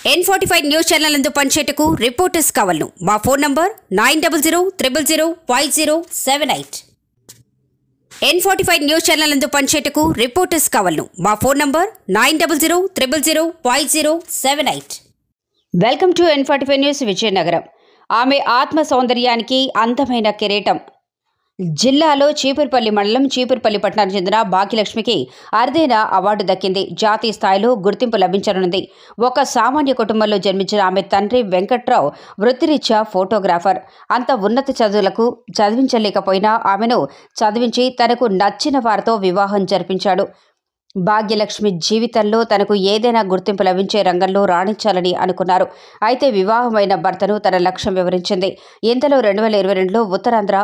N45 news channel నందు పనిచేటకు reporters కావాలను మా phone number 9000005078 N45 news channel నందు పనిచేటకు రిపోర్టర్స్ కావాలను మా phone number 9000005078 welcome to N45 news Vizianagaram. ఆమె ఆత్మ సౌందర్యానికి అందమైన కిరీటం. జిల్లాలో చీపురుపల్లి మండలం చీపురుపల్లి పట్టణానికి చెందిన భాగ్యలక్ష్మికి అరుదైన అవార్డు దక్కింది. జాతీయ స్థాయిలో గుర్తింపు లభించనుంది. ఒక సామాన్య కుటుంబంలో జన్మించిన ఆమె తండ్రి వెంకట్రావు వృత్తిరీత్యా ఫోటోగ్రాఫర్. అంత ఉన్నత చదువులకు చదివించలేకపోయినా ఆమెను చదివించి తనకు నచ్చిన వారితో వివాహం జరిపించాడు. భాగ్యలక్ష్మి జీవితంలో తనకు ఏదైనా గుర్తింపు లభించే రంగంలో రాణించాలని అనుకున్నారు. అయితే వివాహమైన భర్తను తన లక్ష్యం వివరించింది. ఇంతలో 2022లో ఉత్తరాంధ్ర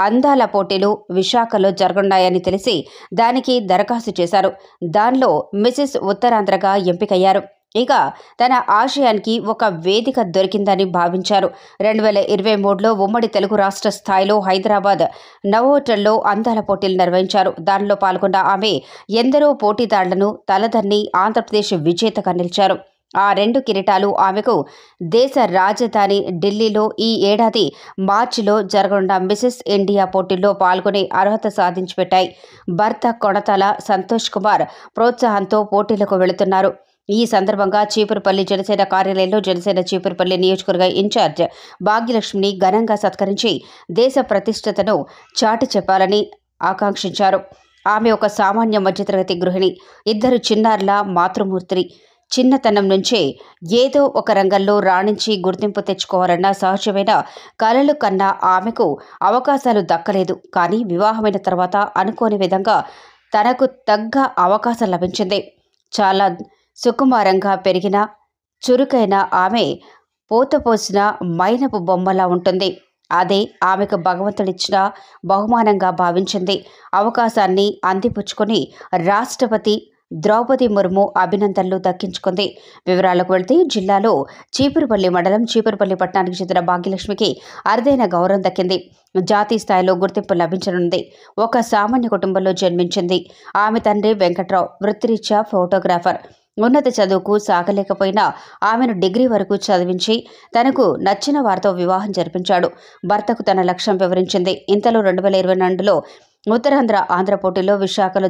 అందాల పోటీలు విశాఖలో జరగనున్నాయని తెలిసి దానికి దరఖాస్తు చేశారు. దానిలో మిసెస్ ఉత్తరాంధ్రగా ఎంపికయ్యారు. ఇక తన ఆశయానికి ఒక వేదిక దొరికిందని భావించారు. 2023లో ఉమ్మడి తెలుగు రాష్ట్ర స్థాయిలో హైదరాబాద్ నవోటల్లో అందాల పోటీలు నిర్వహించారు. దానిలో పాల్గొన్న ఆమె ఎందరో పోటీదారులను తలదన్ని ఆంధ్రప్రదేశ్ విజేతగా నిలిచారు. ఆ 2 కిరీటాలు ఆమెకు దేశ రాజధాని ఢిల్లీలో ఈ ఏడాది మార్చిలో జరగనున్న మిసెస్ ఇండియా పోటీల్లో పాల్గొనే అర్హత సాధించి పెట్టాయి. భర్త కొణతాల సంతోష్ కుమార్ ప్రోత్సాహంతో పోటీలకు వెళుతున్నారు. ఈ సందర్భంగా చీపురుపల్లి జనసేన కార్యాలయంలో జనసేన చీపురుపల్లి నియోజకవర్గ ఇన్ఛార్జ్ భాగ్యలక్ష్మిని ఘనంగా సత్కరించి దేశ ప్రతిష్టతను చాటి చెప్పాలని ఆకాంక్షించారు. ఆమె ఒక సామాన్య మధ్యతరగతి గృహిణి. 2 చిన్నారుల మాతృమూర్తి. చిన్నతనం నుంచే ఏదో ఒక రంగంలో రాణించి గుర్తింపు తెచ్చుకోవాలన్న సహజమైన కలలు కన్నా ఆమెకు అవకాశాలు దక్కలేదు. కానీ వివాహమైన తర్వాత అనుకోని విధంగా తనకు తగ్గ అవకాశం లభించింది. చాలా సుకుమారంగా పెరిగిన చురుకైన ఆమె పోతపోసిన మైనపు బొమ్మలా ఉంటుంది. అదే ఆమెకు భగవంతుడిచ్చిన బహుమానంగా భావించింది. అవకాశాన్ని అందిపుచ్చుకొని రాష్ట్రపతి ద్రౌపది ముర్ము అభినందనలు దక్కించుకుంది. వివరాలకు వెళ్తే జిల్లాలో చీపురుపల్లి మండలం చీపురుపల్లి పట్టణానికి చెందిన భాగ్యలక్ష్మికి అరుదైన గౌరవం దక్కింది. జాతీయ స్థాయిలో గుర్తింపు లభించనుంది. ఒక సామాన్య కుటుంబంలో జన్మించింది. ఆమె తండ్రి వెంకట్రావు వృత్తిరీత్యా ఫోటోగ్రాఫర్. ఉన్నత చదువుకు సాగలేకపోయినా ఆమెను డిగ్రీ వరకు చదివించి తనకు నచ్చిన వారితో వివాహం జరిపించాడు. భర్తకు తన లక్ష్యం వివరించింది. ఇంతలో 2022లో ఉత్తరాంధ్ర ఆంధ్ర పోటీలో విశాఖలో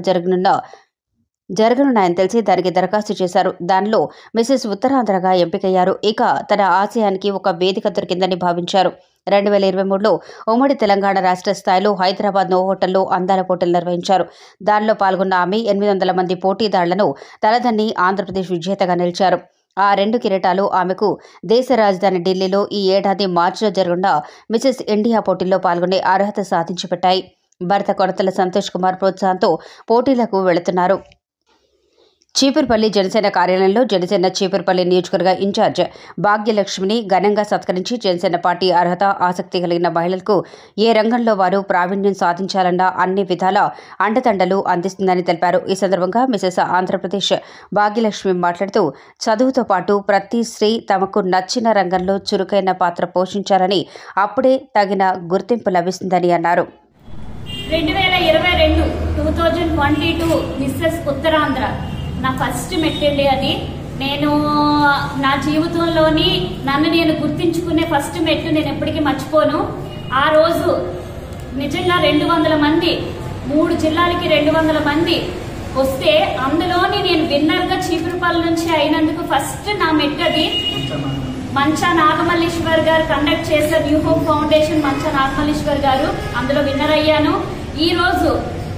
జరగనున్నాయని తెలిసి దానికి దరఖాస్తు చేశారు. దానిలో మిసెస్ ఉత్తరాంధ్రగా ఎంపికయ్యారు. ఇక తన ఆశయానికి ఒక వేదిక దొరికిందని భావించారు. 2023లో ఉమ్మడి తెలంగాణ రాష్ట్ర స్థాయిలో హైదరాబాద్ నోవోటల్లో అందాల పోటీలు నిర్వహించారు. దానిలో పాల్గొన్న ఆమె 800 మంది పోటీదారులను తలదన్ని ఆంధ్రప్రదేశ్ విజేతగా నిలిచారు. ఆ 2 కిరీటాలు ఆమెకు దేశ రాజధాని ఢిల్లీలో ఈ ఏడాది మార్చిలో జరగనున్న మిసెస్ ఇండియా పోటీల్లో పాల్గొనే అర్హత సాధించి పెట్టాయి. భర్త కొణతాల సంతోష్ కుమార్ ప్రోత్సాహంతో పోటీలకు వెళుతున్నారు. చీపురుపల్లి జనసేన కార్యాలయంలో జనసేన చీపురుపల్లి నియోజకవర్గ ఇన్ఛార్జ్ భాగ్యలక్ష్మిని ఘనంగా సత్కరించి జనసేన పార్టీ అర్హత ఆసక్తి కలిగిన మహిళలకు ఏ రంగంలో వారు ప్రావీణ్యం సాధించాలన్న అన్ని విధాల అండదండలు అందిస్తుందని తెలిపారు. ఈ సందర్భంగా మిసెస్ ఆంధ్రప్రదేశ్ భాగ్యలక్ష్మి మాట్లాడుతూ చదువుతో పాటు ప్రతి స్త్రీ తమకు నచ్చిన రంగంలో చురుకైన పాత్ర పోషించాలని అప్పుడే తగిన గుర్తింపు లభిస్తుందని అన్నారు. 2022 మిస్సెస్ ఉత్తరాంధ్ర నా ఫస్ట్ మెట్టండి. అది నేను నా జీవితంలోని నన్ను నేను గుర్తించుకునే ఫస్ట్ మెట్టు నేను ఎప్పటికీ మర్చిపోను. ఆ రోజు నిజంగా 200 మంది 3 జిల్లాలకి 200 మంది వస్తే అందులోని నేను విన్నర్గా చీపురుపల్లి నుంచి అయినందుకు ఫస్ట్ నా మెట్టది మంచా నాగమల్లీశ్వర్ గారు కండక్ట్ చేసే న్యూ హోప్ ఫౌండేషన్ మంచా నాగమల్లీశ్వర్ గారు అందులో విన్నర్ అయ్యాను. ఈరోజు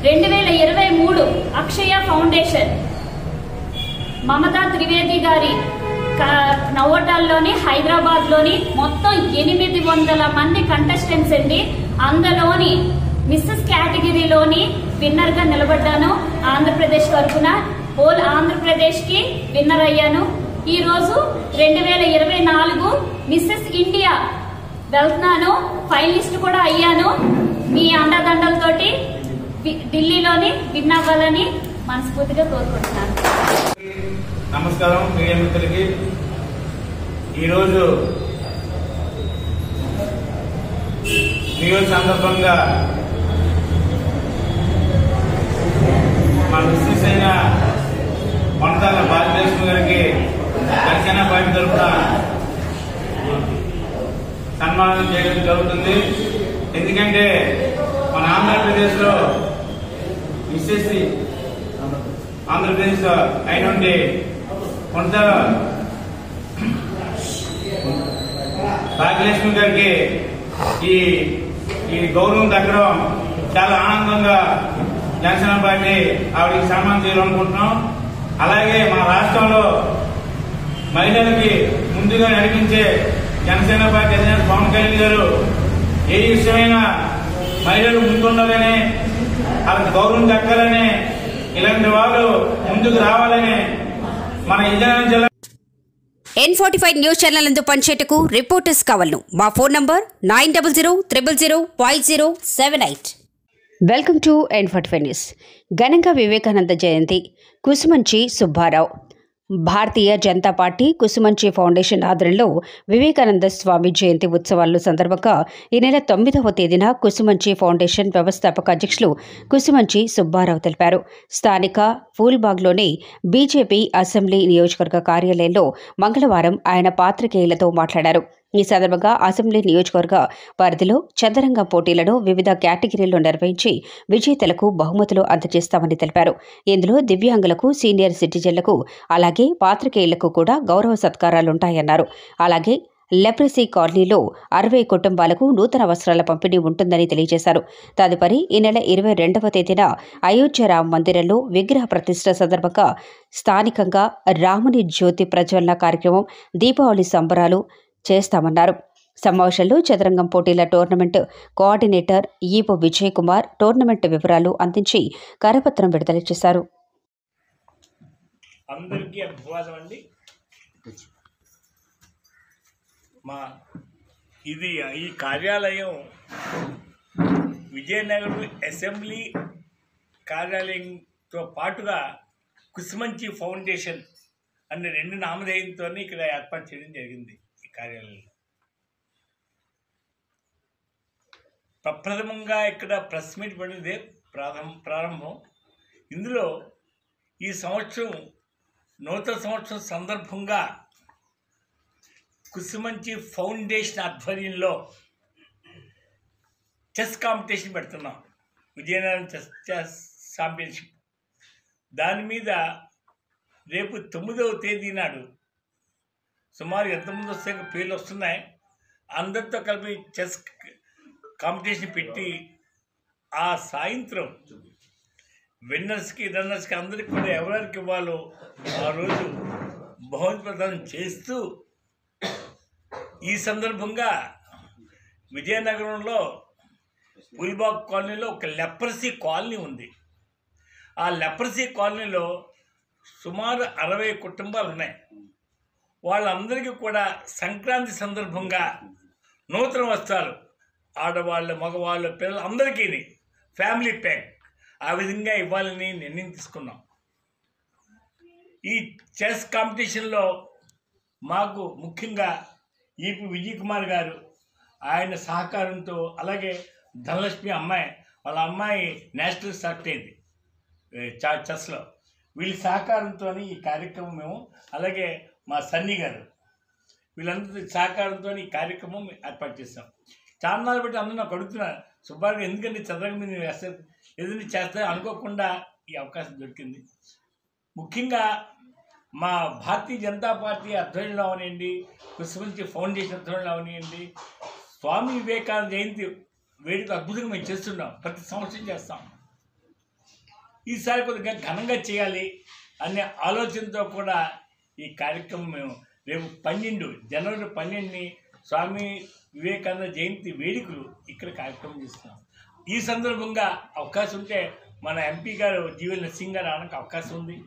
2023 అక్షయ ఫౌండేషన్ మమతా త్రివేది గారి నవోటాల్లోని హైదరాబాద్లోని మొత్తం 800 మంది కంటెస్టెంట్స్ అండి. అందులోని మిస్సెస్ కేటగిరీలోని విన్నర్గా నిలబడ్డాను. ఆంధ్రప్రదేశ్ తరఫున హోల్ ఆంధ్రప్రదేశ్కి విన్నర్ అయ్యాను. ఈరోజు 2024 మిస్సెస్ ఇండియా వెళ్తున్నాను. ఫైనలిస్ట్ కూడా అయ్యాను. మీ అండదండలతోటి ఢిల్లీలోని విన్ అవ్వాలని మనస్ఫూర్తిగా కోరుకుంటున్నాను. నమస్కారం మీడియా మిత్రులకి. ఈరోజు న్యూస్ సందర్భంగా మా మిస్సెస్ అయిన కొణతాల భాగ్యలక్ష్మి గారికి జనసేన పార్టీ తరఫున సన్మానం చేయడం జరుగుతుంది. ఎందుకంటే మన ఆంధ్రప్రదేశ్లో విశేషి ఆంధ్రప్రదేశ్ అయినండి కొంత భాగ్యలక్ష్మి గారికి ఈ గౌరవం దక్కడం చాలా ఆనందంగా జనసేన పార్టీ ఆవిడకి సన్మానం చేయాలనుకుంటున్నాం. అలాగే మన రాష్ట్రంలో మహిళలకి ముందుగా నడిపించే జనసేన పార్టీ అధినేత పవన్ కళ్యాణ్ గారు ఏ విషయమైనా మహిళలు ముందుండాలని, వాళ్ళకి గౌరవం దక్కాలని, ఇలాంటి వాళ్ళు ముందుకు రావాలని మన విజయనగరం జిల్లా N45 న్యూస్ ఛానల్ నందు పనిచేటకు రిపోర్టర్స్ కావాలను. మా phone number 9000005078. Welcome to N45 news. ఘనంగా వివేకానంద జయంతి. కుసుమంచి సుబ్బారావు. భారతీయ జనతా పార్టీ కుసుమంచి ఫౌండేషన్ ఆధ్వర్యంలో వివేకానంద స్వామి జయంతి ఉత్సవాల సందర్భంగా ఈ నెల 9వ తేదీన కుసుమంచి ఫౌండేషన్ వ్యవస్థాపక అధ్యక్షులు కుసుమంచి సుబ్బారావు తెలిపారు. స్థానిక ఫూల్బాగ్లోని బీజేపీ అసెంబ్లీ నియోజకవర్గ కార్యాలయంలో మంగళవారం ఆయన పాత్రికేయులతో మాట్లాడారు. ఈ సందర్భంగా అసెంబ్లీ నియోజకవర్గ పరిధిలో చదరంగం పోటీలను వివిధ కేటగిరీల్లో నిర్వహించి విజేతలకు బహుమతులు అందజేస్తామని తెలిపారు. ఇందులో దివ్యాంగులకు, సీనియర్ సిటిజన్లకు, అలాగే పాత్రికేయులకు కూడా గౌరవ సత్కారాలుంటాయన్నారు. అలాగే లెప్రసీ కాలనీలో 60 కుటుంబాలకు నూతన వస్త్రాల పంపిణీ ఉంటుందని తెలియజేశారు. తదుపరి ఈ నెల 22వ తేదీన అయోధ్య రామ మందిరంలో విగ్రహ ప్రతిష్ఠ సందర్భంగా స్థానికంగా రాముని జ్యోతి ప్రజ్వలన కార్యక్రమం, దీపావళి సంబరాలు చేస్తామన్నారు. సమావేశంలో చదరంగం పోటీల టోర్నమెంట్ కోఆర్డినేటర్ ఈపు విజయ్ కుమార్ టోర్నమెంట్ వివరాలు అందించి కరపత్రం విడుదల చేశారు. అందరికీ అభివాదం అండి. ఈ కార్యాలయం విజయనగరం అసెంబ్లీ కార్యాలయంతో పాటుగా కుసుమంచి ఫౌండేషన్ అనే 2 నామధేయంతో ఇక్కడ ఏర్పాటు చేయడం జరిగింది. ఈ కార్యాలయంలో ప్రప్రథమంగా ఇక్కడ ప్రెస్ మీట్ పడినదే ప్రారంభం. ఇందులో ఈ సంవత్సరం నూతన సంవత్సరం సందర్భంగా కుసుమంచి ఫౌండేషన్ ఆధ్వర్యంలో చెస్ కాంపిటీషన్ పెడుతున్నాం. Vizianagaram chess championship. దాని మీద రేపు 9వ తేదీ నాడు సుమారు ఎంతమంది వస్తే పేర్లు వస్తున్నాయి, అందరితో కలిపి చెస్ కాంపిటీషన్ పెట్టి ఆ సాయంత్రం విన్నర్స్కి రన్నర్స్కి అందరికీ కూడా ఎవరికి ఇవ్వాలో ఆ రోజు బహుమతి ప్రదానం చేస్తూ, ఈ సందర్భంగా విజయనగరంలో పులిబాగ్ కాలనీలో ఒక లెప్రసీ కాలనీ ఉంది. ఆ లెప్రసీ కాలనీలో సుమారు 60 కుటుంబాలు ఉన్నాయి. వాళ్ళందరికీ కూడా సంక్రాంతి సందర్భంగా నూతన వస్త్రాలు, ఆడవాళ్ళు, మగవాళ్ళు, పిల్లలు అందరికీ ఫ్యామిలీ ప్యాక్ ఆ విధంగా ఇవ్వాలని నిర్ణయం తీసుకున్నాం. ఈ చెస్ కాంపిటీషన్లో మాకు ముఖ్యంగా ఈపి విజయ్ కుమార్ గారు, ఆయన సహకారంతో, అలాగే ధనలక్ష్మి అమ్మాయి, వాళ్ళ అమ్మాయి నేషనల్ సెలెక్ట్ అయింది చెస్లో, వీళ్ళ సహకారంతో ఈ కార్యక్రమం మేము, అలాగే మా సన్నీ గారు, వీళ్ళందరి సహకారంతో ఈ కార్యక్రమం ఏర్పాటు చేస్తాం. చాన్నాళ్ళు బట్టి అందరూ నాకు అడుగుతున్నారు, సుబ్బారావు ఎందుకంటే చదవడం మీద వేస్తారు, ఏదైనా చేస్తే అనుకోకుండా ఈ అవకాశం దొరికింది. ముఖ్యంగా మా భారతీయ జనతా పార్టీ ఆధ్వర్యంలో అవనివ్వండి, కుసుమంచి ఫౌండేషన్ ఆధ్వర్యంలో అవనివ్వండి, స్వామి వివేకానంద జయంతి వేడుక అద్భుతంగా మేము చేస్తున్నాం. ప్రతి సంవత్సరం చేస్తాం. ఈసారి కొద్దిగా ఘనంగా చేయాలి అనే ఆలోచనతో కూడా ఈ కార్యక్రమం మేము రేపు జనవరి 12 స్వామి వివేకానంద జయంతి వేడుకలు ఇక్కడ కార్యక్రమం చేస్తున్నాం. ఈ సందర్భంగా అవకాశం ఉంటే మన ఎంపీ గారు జీవల్ నరసింహ్ గారు రావడానికి అవకాశం ఉంది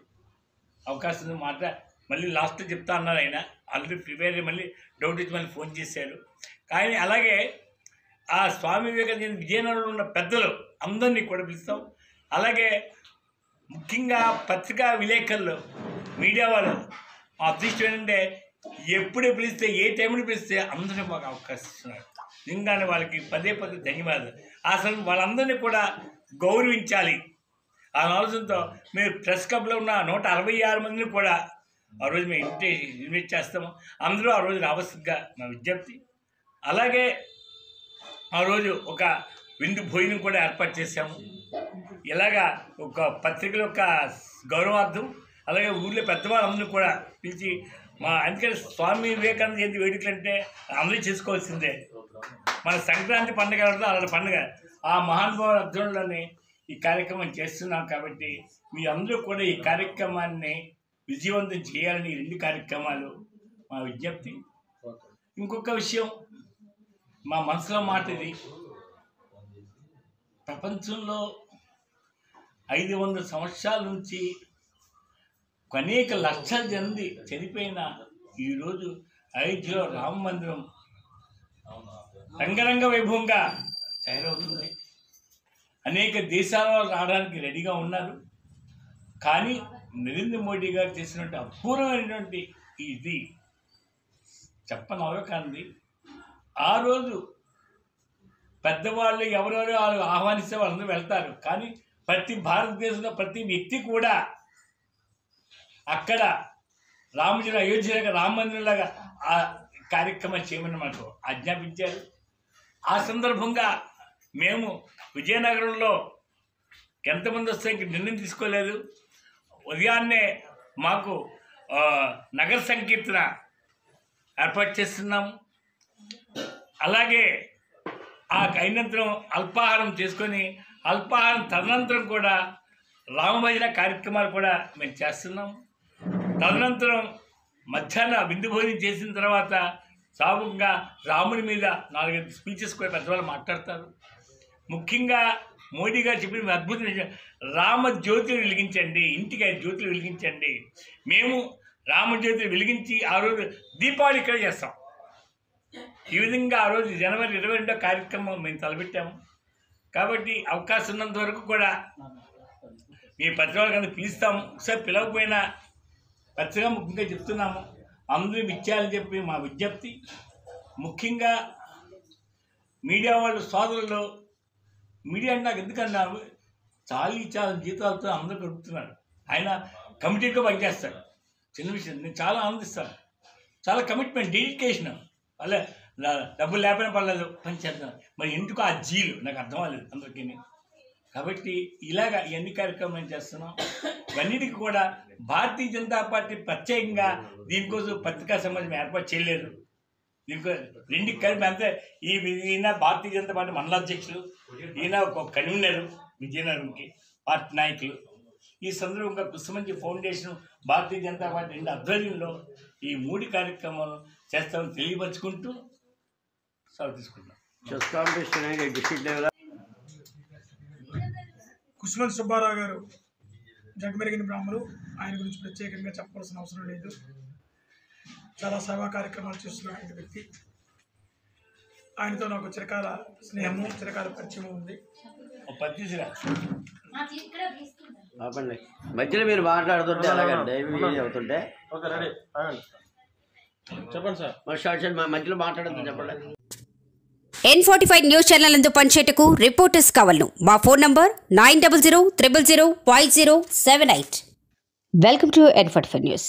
మాట మళ్ళీ లాస్ట్లో చెప్తా అన్నారు. ఆయన ఆల్రెడీ ప్రిపేర్ అయ్యి మళ్ళీ డౌట్ ఇచ్చి మళ్ళీ ఫోన్ చేశారు. కానీ అలాగే ఆ స్వామి వివేకానంద విజయనగరంలో ఉన్న పెద్దలు అందరినీ కూడా పిలుస్తాం. అలాగే ముఖ్యంగా పత్రికా విలేకరులు, మీడియా వాళ్ళు మా అదృష్టం ఏంటంటే ఎప్పుడు పిలిస్తే, ఏ టైంలో పిలిస్తే అందరూ మాకు అవకాశం ఇస్తున్నారు. నిజంగానే వాళ్ళకి పదే ధన్యవాదాలు. అసలు వాళ్ళందరినీ కూడా గౌరవించాలి ఆ ఆలోచనతో మేము ప్రెస్ క్లబ్లో ఉన్న 166 మందిని కూడా ఆ రోజు మేము ఇన్వైట్ చేస్తాము. అందరూ ఆ రోజు రావాల్సిందిగా మా విజ్ఞప్తి. అలాగే ఆ రోజు ఒక విందు భోజనం కూడా ఏర్పాటు చేశాము. ఇలాగా ఒక పత్రికల యొక్క గౌరవార్థం, అలాగే ఊళ్ళో పెద్దవాళ్ళందరూ కూడా పిలిచి అందుకని స్వామి వివేకానంద జయంతి వేడుకలు అంటే అందరూ చేసుకోవాల్సిందే. మన సంక్రాంతి పండుగ అలాంటి పండుగ ఆ మహానుభావుల అధ్వర్యంలోనే ఈ కార్యక్రమం చేస్తున్నాం. కాబట్టి మీ అందరూ కూడా ఈ కార్యక్రమాన్ని విజయవంతం చేయాలని ఈ 2 కార్యక్రమాలు మా విజ్ఞప్తి. ఇంకొక విషయం, మా మనసులో మాట ఇది, ప్రపంచంలో 500 సంవత్సరాల నుంచి అనేక లక్షల మంది చనిపోయిన ఈరోజు అయోధ్యలో రామ మందిరం రంగరంగ వైభవంగా తయారవుతుంది. అనేక దేశాలలో రావడానికి రెడీగా ఉన్నారు. కానీ నరేంద్ర మోడీ గారు చేసినటువంటి అపూర్వమైనటువంటి ఇది చెప్పనవకాంది. ఆ రోజు పెద్దవాళ్ళు ఎవరెవరో వాళ్ళు ఆహ్వానిస్తే వాళ్ళందరూ వెళ్తారు. కానీ ప్రతి భారతదేశంలో ప్రతి వ్యక్తి కూడా అక్కడ రామజన అయోధ్యలాగా రామ మందిరంలాగా ఆ కార్యక్రమం చేయమని మనకు ఆజ్ఞాపించారు. ఆ సందర్భంగా మేము విజయనగరంలో ఎంతమంది వస్తే నిర్ణయం తీసుకోలేదు. ఉదయాన్నే మాకు నగర సంకీర్తన ఏర్పాటు చేస్తున్నాము. అలాగే ఆ అయినంతరం అల్పాహారం చేసుకొని అల్పాహారం తదనంతరం కూడా రామభజన కార్యక్రమాలు కూడా మేము చేస్తున్నాం. తదనంతరం మధ్యాహ్న విందు భోజనం చేసిన తర్వాత సాముగా రాముని మీద 4-5 స్పీచెస్ కూడా పెద్దవాళ్ళు మాట్లాడతారు. ముఖ్యంగా మోడీ గారు చెప్పిన అద్భుతం, రామజ్యోతిని వెలిగించండి, ఇంటికి 5 జ్యోతులు వెలిగించండి. మేము రామజ్యోతిని వెలిగించి ఆ రోజు దీపావళి ఇక్కడ చేస్తాం. ఈ విధంగా ఆ రోజు జనవరి 22 కార్యక్రమం మేము తలపెట్టాము. కాబట్టి అవకాశం ఉన్నంత వరకు కూడా మీ పత్రికలు పిలుస్తాము. ఒకసారి పిలవకపోయినా పత్రిక ముఖ్యంగా చెప్తున్నాము, అందరూ ఇచ్చేయాలని చెప్పి మా విజ్ఞప్తి. ముఖ్యంగా మీడియా వాళ్ళు సోదరులు, మీడియా అంటే నాకు ఎందుకన్నారు, చాలా జీతాలతో అందరూ గడుపుతున్నారు. ఆయన కమిటెడ్గా పనిచేస్తాడు. చిన్న విషయం, నేను చాలా ఆనందిస్తాను. చాలా కమిట్మెంట్, డెడికేషన్. అలా డబ్బులు లేకపోయినా పర్లేదు పని చేద్దాం. మరి ఎందుకు ఆ జీలు నాకు అర్థం అవ్వలేదు అందరికీ. కాబట్టి ఇలాగా ఇవన్నీ కార్యక్రమాలు చేస్తున్నాం. ఇవన్నిటికీ కూడా భారతీయ జనతా పార్టీ ప్రత్యేకంగా దీనికోసం పత్రికా సమాజం ఏర్పాటు చేయలేదు. దీనికి 2 కలిపి అంతే. ఈయన భారతీయ జనతా పార్టీ మండల అధ్యక్షులు, ఈయన ఒక కన్వీనరు విజయనగరంకి పార్టీ నాయకులు. ఈ సందర్భంగా కృష్ణమంచి ఫౌండేషన్ భారతీయ జనతా పార్టీ 2 ఆధ్వర్యంలో ఈ 3 కార్యక్రమాలు చేస్తామని తెలియపరుచుకుంటూ సెలవు తీసుకుంటాం. కుసుమంతి సుబ్బారావు గారు జగమెరిగిన బ్రాహ్మలు. ఆయన గురించి ప్రత్యేకంగా చెప్పవలసిన అవసరం లేదు. చాలా సేవా కార్యక్రమాలు చేస్తున్న వ్యక్తి. ఆయనతో నాకు చిరకాల స్నేహము, చిరకాల పరిచయం ఉంది. మధ్యలో మీరు మాట్లాడుతుంటే అలాగండి అవుతుంటే చెప్పండి సార్. మధ్యలో మాట్లాడుతుంది చెప్పండి. N45 న్యూస్ ఛానల్ నందు పనిచేటకు రిపోర్టర్స్ కావాలను. మా phone number 9000005078. Welcome to N45 news.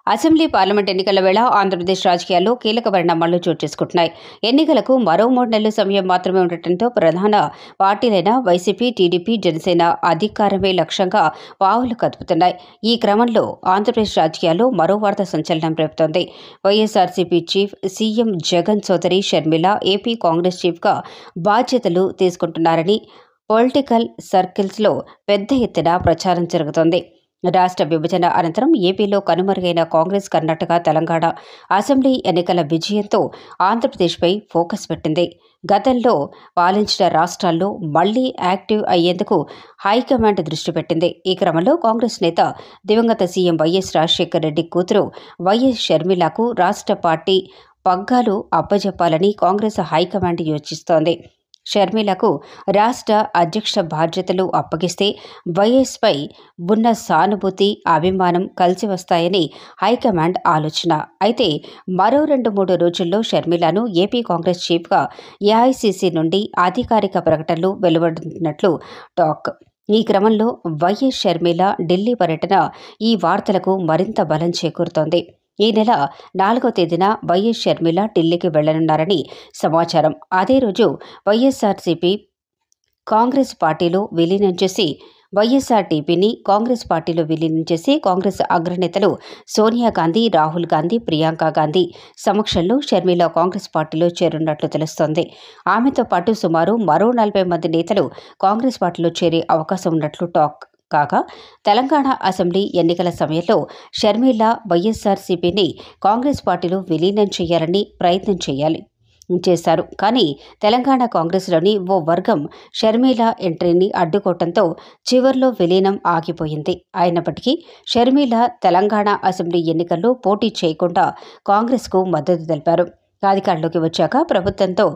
Assembly parliament ఎన్నికల వేళ ఆంధ్రప్రదేశ్ రాజకీయాల్లో కీలక పరిణామాలు చోటు చేసుకుంటున్నాయి. ఎన్నికలకు మరో 3 నెలల సమయం మాత్రమే ఉండటంతో ప్రధాన పార్టీలైన వైసీపీ, టీడీపీ, జనసేన అధికారమే లక్ష్యంగా పావులు కదుపుతున్నాయి. ఈ క్రమంలో ఆంధ్రప్రదేశ్ రాజకీయాల్లో మరో వార్త సంచలనం రేపుతోంది. వైఎస్ఆర్సీపీ చీఫ్ సీఎం జగన్ సోదరి షర్మిల ఏపీ కాంగ్రెస్ చీఫ్గా బాధ్యతలు తీసుకుంటున్నారని పొలిటికల్ సర్కిల్స్లో పెద్ద ఎత్తున ప్రచారం జరుగుతోంది. రాష్ట్ర విభజన అనంతరం ఏపీలో కనుమరుగైన కాంగ్రెస్ కర్ణాటక, తెలంగాణ అసెంబ్లీ ఎన్నికల విజయంతో ఆంధ్రప్రదేశ్పై ఫోకస్ పెట్టింది. గతంలో పాలించిన రాష్ట్రాల్లో మళ్లీ యాక్టివ్ అయ్యేందుకు హైకమాండ్ దృష్టి పెట్టింది. ఈ క్రమంలో కాంగ్రెస్ నేత దివంగత సీఎం వైఎస్ రాజశేఖర రెడ్డి కూతురు వైఎస్ షర్మిలకు రాష్ట్ర పార్టీ పగ్గాలు అప్పజెప్పాలని కాంగ్రెస్ హైకమాండ్ యోచిస్తోంది. షర్మిలకు రాష్ట్ర అధ్యక్ష బాధ్యతలు అప్పగిస్తే వైఎస్పై ఉన్న సానుభూతి, అభిమానం కలిసి వస్తాయని హైకమాండ్ ఆలోచన. అయితే మరో 2-3 రోజుల్లో షర్మిలను ఏపీ కాంగ్రెస్ చీఫ్గా ఏఐసీసీ నుండి అధికారిక ప్రకటనలు వెలువడుతున్నట్లు టాక్. ఈ క్రమంలో వైఎస్ షర్మిల ఢిల్లీ పర్యటన ఈ వార్తలకు మరింత బలం చేకూరుతోంది. ఈ నెల 4వ తేదీన వైఎస్ షర్మిల ఢిల్లీకి వెళ్లనున్నారని సమాచారం. అదే రోజు వైఎస్ఆర్సీపీ కాంగ్రెస్ పార్టీలో విలీనం చేసి వైఎస్ఆర్టీపీని కాంగ్రెస్ పార్టీలో విలీనం చేసి కాంగ్రెస్ అగ్రనేతలు సోనియా గాంధీ, రాహుల్ గాంధీ, ప్రియాంక గాంధీ సమక్షంలో షర్మిల కాంగ్రెస్ పార్టీలో చేరున్నట్లు తెలుస్తోంది. ఆమెతో పాటు సుమారు మరో 40 మంది నేతలు కాంగ్రెస్ పార్టీలో చేరే అవకాశం ఉన్నట్లు టాక్. కాగా తెలంగాణ అసెంబ్లీ ఎన్నికల సమయంలో షర్మిల వైఎస్ఆర్సీపీని కాంగ్రెస్ పార్టీలో విలీనం చేయాలని ప్రయత్నం చేశారు. కానీ తెలంగాణ కాంగ్రెస్లోని ఓ వర్గం షర్మిల ఎంట్రీని అడ్డుకోవడంతో చివర్లో విలీనం ఆగిపోయింది. అయినప్పటికీ షర్మిల తెలంగాణ అసెంబ్లీ ఎన్నికల్లో పోటీ చేయకుండా కాంగ్రెస్కు మద్దతు తెలిపారు. అధికారంలోకి వచ్చాక ప్రభుత్వంతో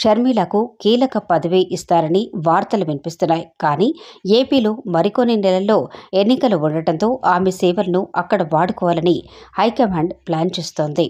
షర్మిలకు కీలక పదవి ఇస్తారని వార్తలు వినిపిస్తున్నాయి. కానీ ఏపీలో మరికొన్ని నెలల్లో ఎన్నికలు ఉండటంతో ఆమె సేవలను అక్కడ వాడుకోవాలని హైకమాండ్ ప్లాన్ చేస్తోంది.